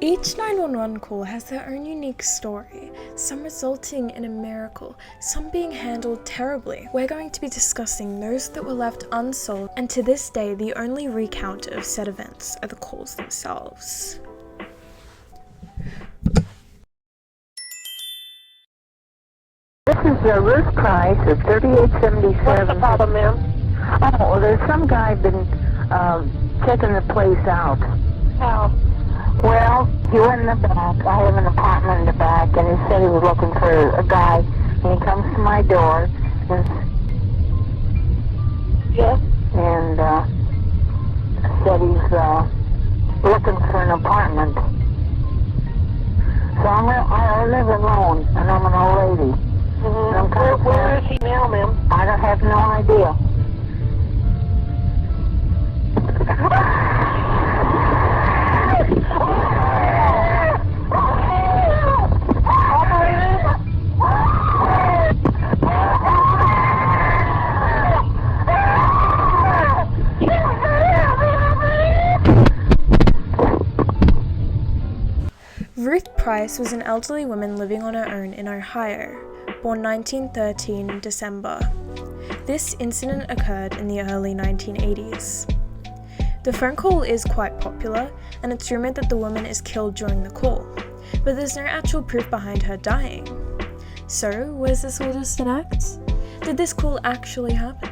Each 911 call has their own unique story, some resulting in a miracle, some being handled terribly. We're going to be discussing those that were left unsolved, and to this day the only recount of said events are the calls themselves. This is Ruth Price of 3877. What's the problem, ma'am? Oh, well, there's some guy been checking the place out. How? Well, he went in the back. I have an apartment in the back, and he said he was looking for a guy. And he comes to my door. Yes? And said he's looking for an apartment. So I live alone, and I'm an old lady. Mm-hmm. And I'm Where is he now, ma'am? I don't have no idea. Ruth Price was an elderly woman living on her own in Ohio, born 1913 December. This incident occurred in the early 1980s. The phone call is quite popular, and it's rumored that the woman is killed during the call, but there's no actual proof behind her dying. So, was this all just an act? Did this call actually happen?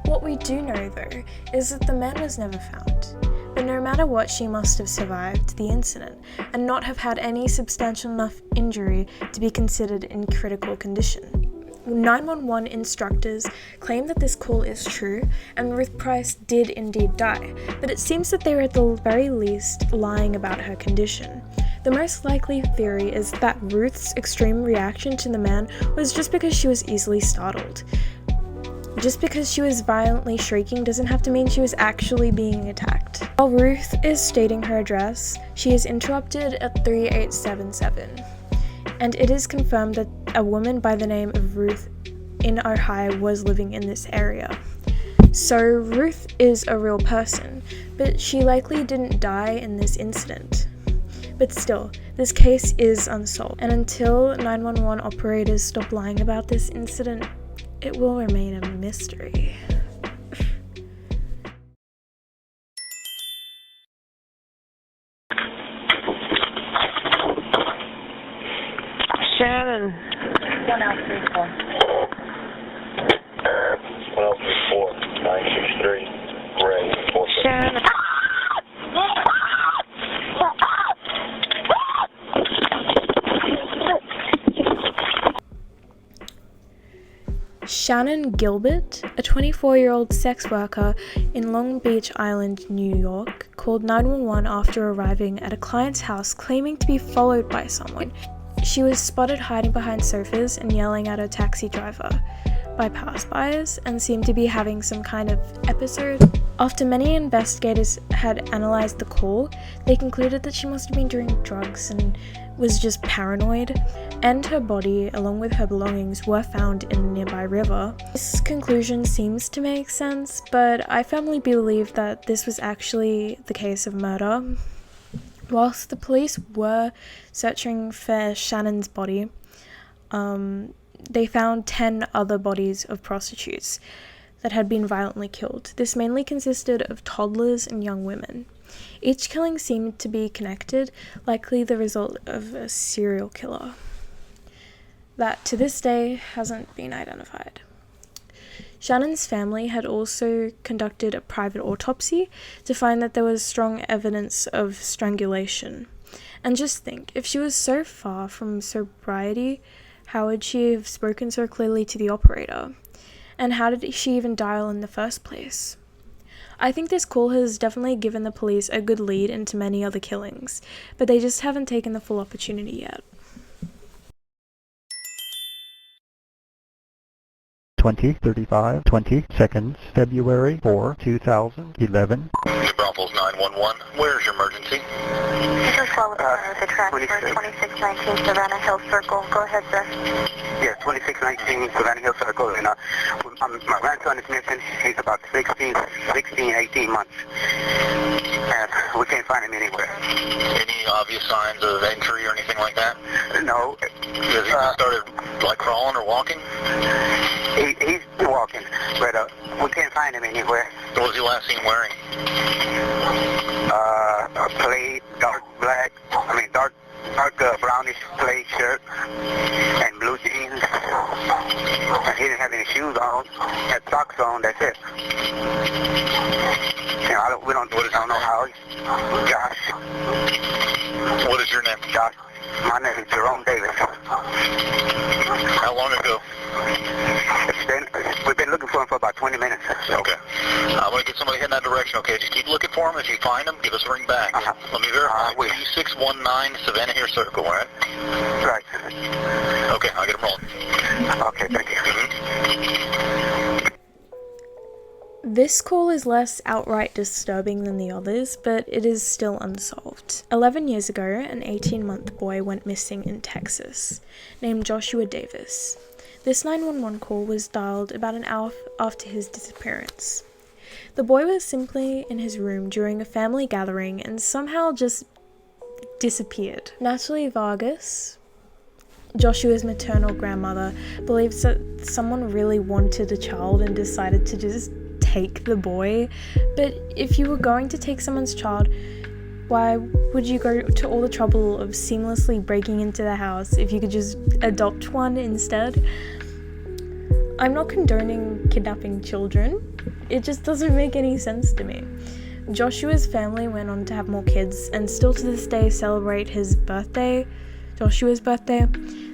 What we do know, though, is that the man was never found. But no matter what, she must have survived the incident and not have had any substantial enough injury to be considered in critical condition. 911 instructors claim that this call is true and Ruth Price did indeed die, but it seems that they were at the very least lying about her condition. The most likely theory is that Ruth's extreme reaction to the man was just because she was easily startled. Just because she was violently shrieking doesn't have to mean she was actually being attacked. While Ruth is stating her address, she is interrupted at 3877, and it is confirmed that a woman by the name of Ruth in Ohio was living in this area. So Ruth is a real person, but she likely didn't die in this incident. But still, this case is unsolved, and until 911 operators stop lying about this incident, it will remain a mystery. Shannon. 1034. 1034, 963, Gray, 46. Shannon. Shannon Gilbert, a 24-year-old sex worker in Long Beach Island, New York, called 911 after arriving at a client's house claiming to be followed by someone. She was spotted hiding behind sofas and yelling at her taxi driver by passersby and seemed to be having some kind of episode. After many investigators had analysed the call, they concluded that she must have been doing drugs and was just paranoid, and her body, along with her belongings, were found in a nearby river. This conclusion seems to make sense, but I firmly believe that this was actually the case of murder. Whilst the police were searching for Shannon's body, they found 10 other bodies of prostitutes that had been violently killed. This mainly consisted of toddlers and young women. Each killing seemed to be connected, likely the result of a serial killer that to this day hasn't been identified. Shannon's family had also conducted a private autopsy to find that there was strong evidence of strangulation. And just think, if she was so far from sobriety, how would she have spoken so clearly to the operator? And how did she even dial in the first place? I think this call has definitely given the police a good lead into many other killings, but they just haven't taken the full opportunity yet. 20:35, 20 seconds, February 4, 2011. Broncos 911, where's your emergency? This is well with the track for 2619 Savannah Hill Circle. Go ahead, sir. Yeah, 2619 Savannah Hill Circle, and my grandson is missing. He's about 18 months. And We can't find him anywhere. Any obvious signs of injury or anything like that? No. Has he started like crawling or walking? He's walking, but we can't find him anywhere. What was he last seen wearing? A plaid, dark brownish plaid shirt and blue jeans. He didn't have any shoes on. Had socks on. That's it. You know, I don't know how. Josh. What is your name? Josh. My name is Jerome Davis. How long ago? We've been looking for him for about 20 minutes. Okay. I want to get somebody heading that direction, okay? Just keep looking for him. If you find him, give us a ring back. Let me verify. 2619 Savannah Hill Circle, all right? Right. Okay, I'll get him rolling. Okay, thank you. This call is less outright disturbing than the others, but it is still unsolved. 11 years ago, an 18-month boy went missing in Texas, named Joshua Davis. This 911 call was dialed about an hour after his disappearance. The boy was simply in his room during a family gathering and somehow just disappeared. Natalie Vargas, Joshua's maternal grandmother, believes that someone really wanted a child and decided to just take the boy. But if you were going to take someone's child, why would you go to all the trouble of seamlessly breaking into the house if you could just adopt one instead? I'm not condoning kidnapping children. It just doesn't make any sense to me. Joshua's family went on to have more kids and still to this day celebrate his birthday, Joshua's birthday.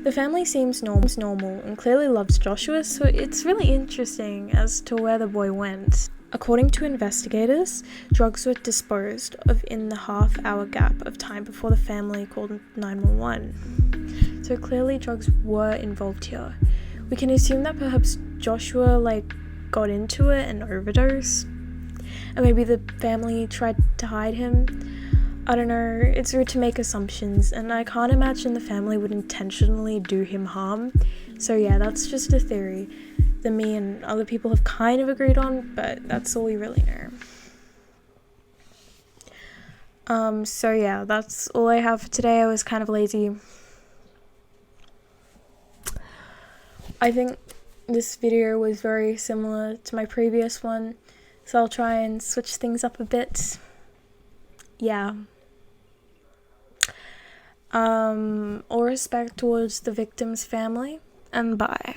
The family seems normal and clearly loves Joshua, so it's really interesting as to where the boy went. According to investigators, drugs were disposed of in the half-hour gap of time before the family called 911. So clearly drugs were involved here. We can assume that perhaps Joshua got into it and overdosed. And maybe the family tried to hide him. I don't know, it's rude to make assumptions, and I can't imagine the family would intentionally do him harm. So yeah, that's just a theory that me and other people have kind of agreed on, but that's all we really know. So yeah, that's all I have for today. I was kind of lazy. I think this video was very similar to my previous one, so I'll try and switch things up a bit. Yeah. All respect towards the victim's family, and bye.